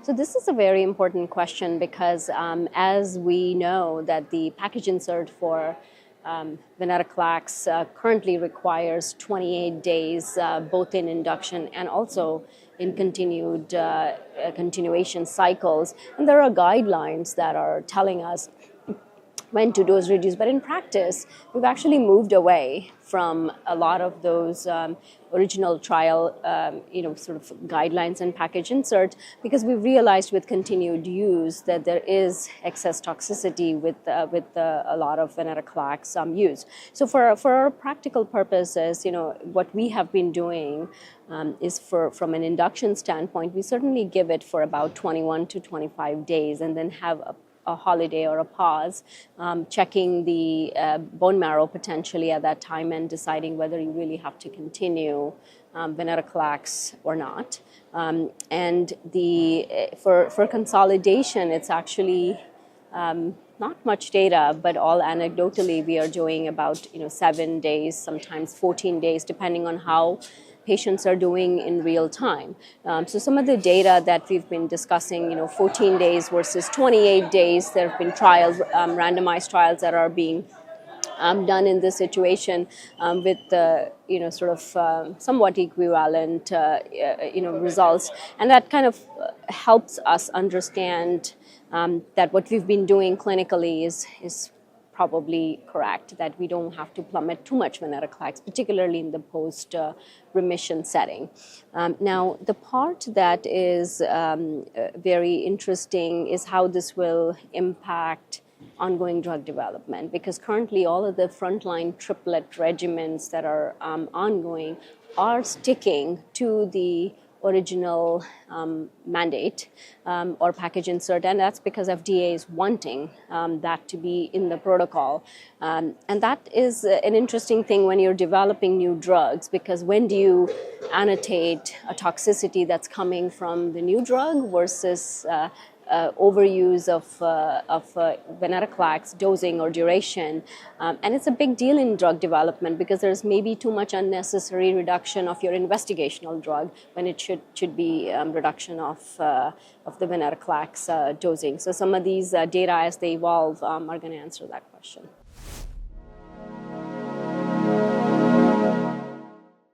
So this is a very important question because as we know that the package insert for Venetoclax currently requires 28 days, both in induction and also in continuation cycles. And there are guidelines that are telling us when to dose reduce, but in practice, we've actually moved away from a lot of those original trial, sort of guidelines and package insert, because we realized with continued use that there is excess toxicity with a lot of Venetoclax use. So for our practical purposes, what we have been doing is from an induction standpoint, we certainly give it for about 21 to 25 days and then have a holiday or a pause, checking the bone marrow potentially at that time and deciding whether you really have to continue Venetoclax or not. And for consolidation, it's actually not much data, but all anecdotally, we are doing about 7 days, sometimes 14 days, depending on how patients are doing in real time. So some of the data that we've been discussing, 14 days versus 28 days, there have been trials, randomized trials that are being done in this situation with somewhat equivalent results, and that kind of helps us understand that what we've been doing clinically is probably correct, that we don't have to plummet too much Venetoclax, particularly in the post-remission setting. Now, the part that is very interesting is how this will impact ongoing drug development, because currently all of the frontline triplet regimens that are ongoing are sticking to the original mandate or package insert, and that's because FDA is wanting that to be in the protocol. And that is an interesting thing when you're developing new drugs, because when do you annotate a toxicity that's coming from the new drug versus overuse of Venetoclax dosing or duration. And it's a big deal in drug development because there's maybe too much unnecessary reduction of your investigational drug when it should be reduction of the Venetoclax dosing. So some of these data as they evolve are going to answer that question.